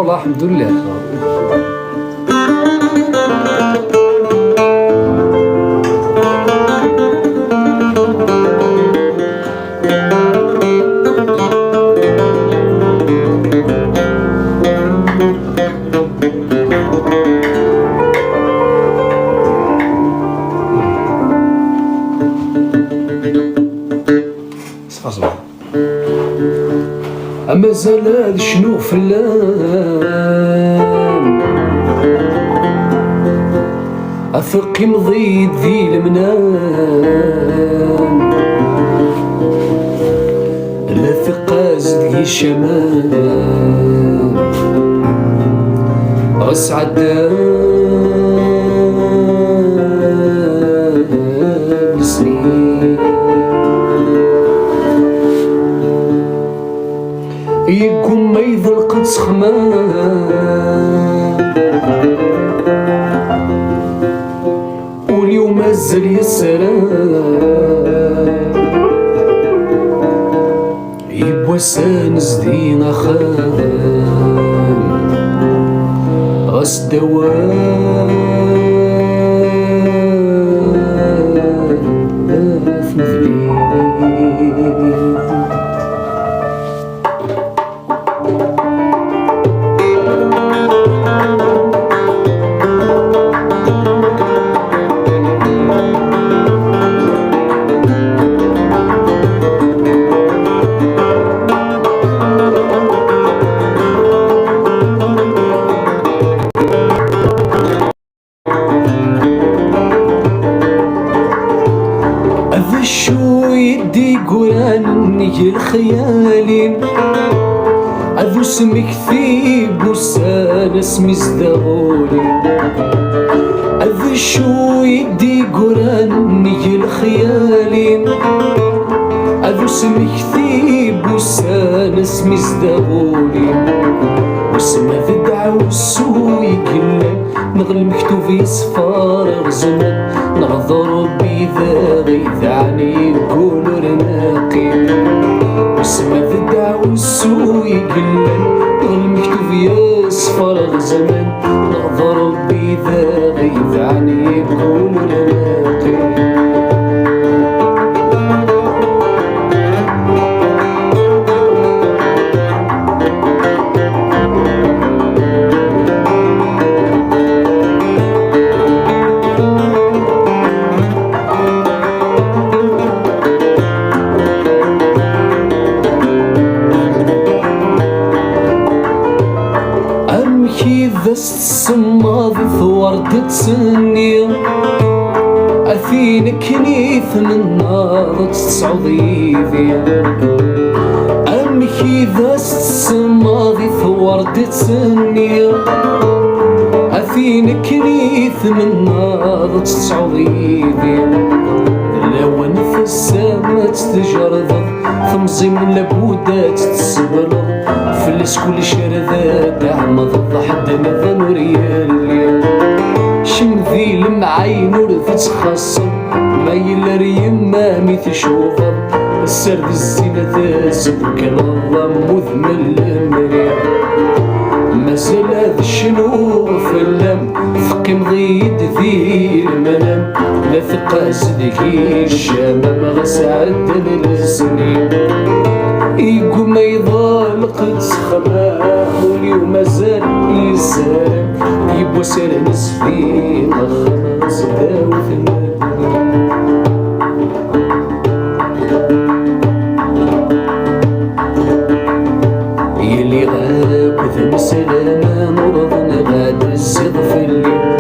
والله الحمد لله. أما زال شنو فلان أثقي مضيد ذي المنام لا ثقة زدي الشمال أسعد السنين يقوم ما يذلق تسخمان واليوم مازال يسران يبوا سانز دينا خان غاس دوام في مذنين شو يدي قراني الخيالي أذو اسمك ثيب وسان اسمي زدغولي أذو شو يدي قراني الخيالي أذو اسمك ثيب وسان اسمي زدغولي واسمه ذدع والسو يقلب نغل مكتوب يصفار غزمان نغضر بذا غيث عني يقول رناقي واسمه ذدع والسو يقلب نغل مكتوب يصفار غزمان نغضر بذا غيث عني يقول رناقي إذا السماضي ثورت تسني أثين كنيث من ناضت تصعضيذي أمك إذا السماضي ثورت تسني أثين كنيث من ناضت تصعضيذي لو في السما تتجرد ثمزي من لبودات تسبرد فلس كل شردات عمض حد مثل ريالي شمذي المعين ورث تخصم ما يلريم ما ميتشوف السرد الزينة تسبك الله مذمل المريع مازال هذا الشنو في اللم ثقي مضيد ذي المنام لا ثقة زدكي الشامة غسعد من السنين يقوم ما يضلق تسخماه واليوم مازال يسالم يبوا سالم سفين خلاص داو في المدينة يلي غاب ذم سلامة مرضنا غاد الزيض في الليل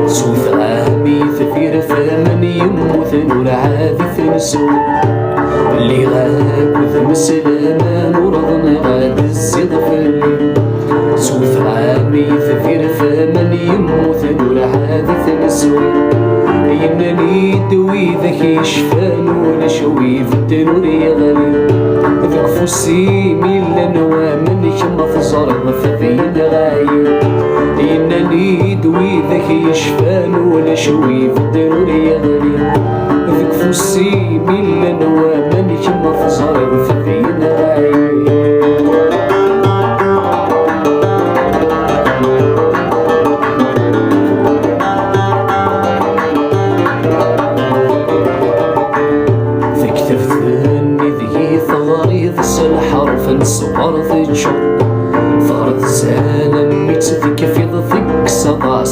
سوث عامي ثفير فمن يموت نور عادي ثنسو اللي غاب ذم سلامة مرضنا غاد الزيض في الليل سوث عامي ثفير فمن يموت نور عادي ثنسو يمناني دوي ذاك يشفان ولا شوي في التنور يغلي ذاك فوسي ميلا نوامن كما تزرد فذين غايب يمناني دوي ذاك يشفان ولا شوي في التنور يغلي ذاك فوسي ميلا نوامن كما تزرد فذين غايب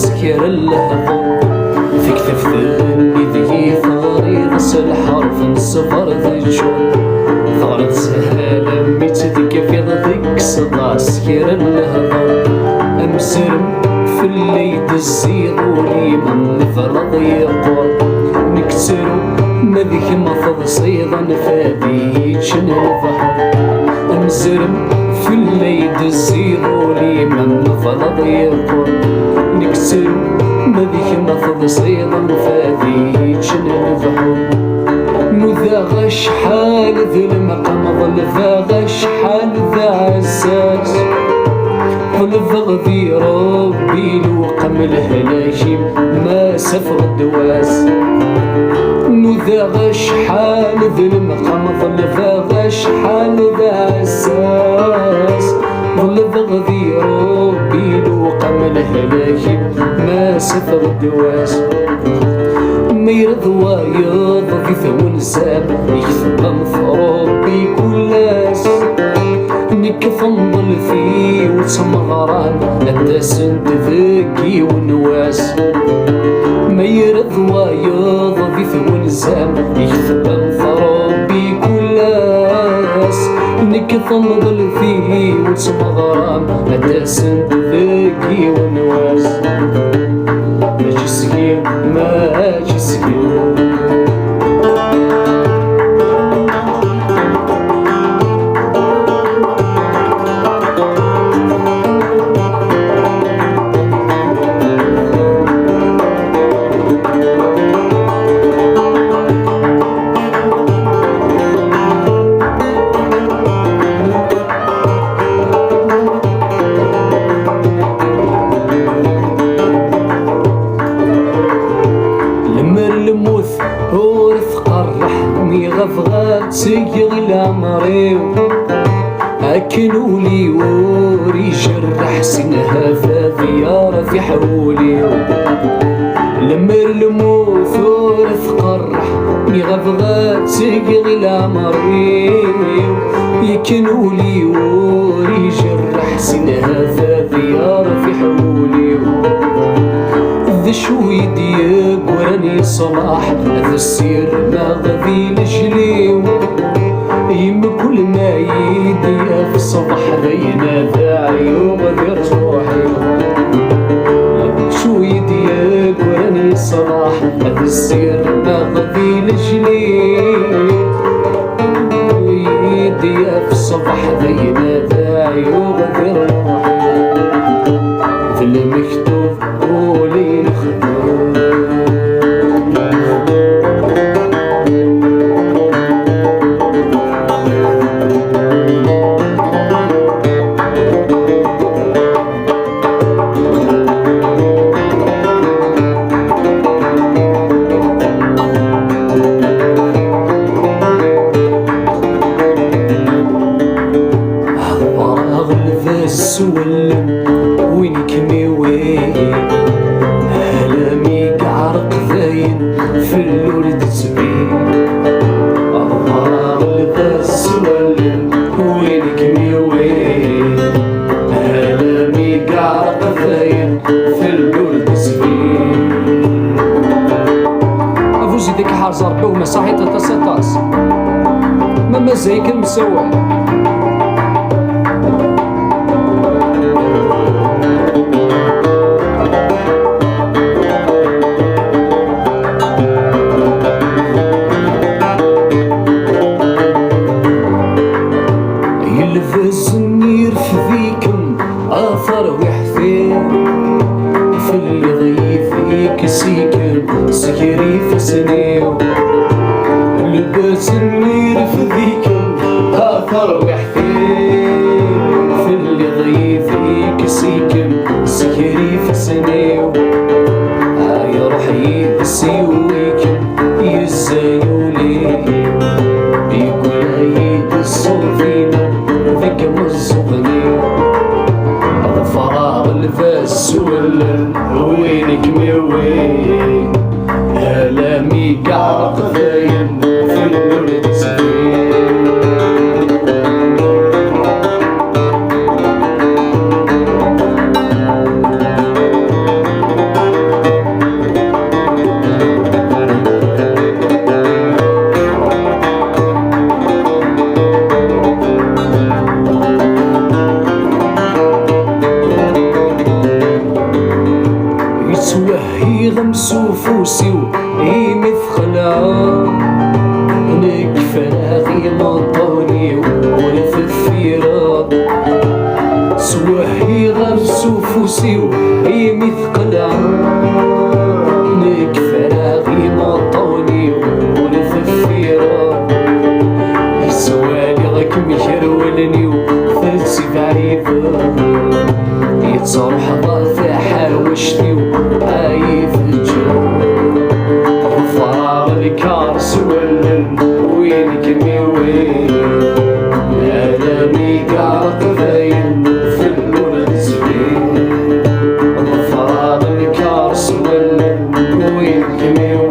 سكر اللهضة في كتف ذني ذي ثغري غس الحرف نصفر ذي الجون ثغرت سهالة ميت ذيك في ذيك صدا سكر اللهضة أمسرم في الليد الزيرولي من فرض يقول نكسرو مذيك ما تضصيضا فادي جن البحر أمسرم في الليد الزيرولي من فرض يقول نكسرو مذيك ما تضصيضا فادي جن البحر نذا شحال ذي المقام ظل ذا شحال ذا عزاز ظل ذي ربي الوقم الهلاجم ما سفر الدواس نذا شحال ذي المقام ظل ذا شحال ذا عزاز ظل ذي ربي الوقم الهلاجم ما سفر الدواس ما يرضى يضغي ثون زاب يخدم في ربي كلاس نكف نضل فيه وتسمى غرام لداسن تذكي ونواس ما يرضى يضغي ثون زاب يخدم في ربي كلاس نكف نضل فيه وتسمى غرام لداسن تذكي ونواس ماشي سكين ماشي سكين سيغ العمري أكنولي وري جرح سنها ذيارة في حولي لما الموت ورث قرح مغفغات سيغ العمري يكنولي وري جرح سنها ذيارة في حولي ذا شوي دياب وراني صلاح ذا السير ما غذي لجلي يم كل ما يدي في الصبح ذينا داعي وغذي روحي شوي دياب وراني صلاح ذا السير ما غذي لجلي يدي في الصبح ذينا داعي وغذي روحي في المكتوب قولي نخدم السولم وينك ميوين هلامي قعرق ذاين في اللولد تبين الله لذا السولم وينك ميوين هلامي قعرق ذاين في اللولد تبين أفوزي ديك حارز ربي وما صحيت تسطاس ماما زيك المسوى الزنير في ذيكم آثر وحثين في اللي ضيفيك سيكن سكري في سنيو لباس النير في ذيكم آثر وحثين في اللي ضيفيك سيكن سكري في سنيو يا روحي بسيويكم يزايولي بيقول هيد الصوفينا ذيك مزقني الفراغ الفاس ولن وينك ميوين هلامي قعرق ذاين في اللولد سفين تروح ضغطي حاوشتي وخايف الجو. الفراغ الكارس ولن وينك وين الامي قارق باين في الولد زفين. الفراغ الكارس ولن وينك وين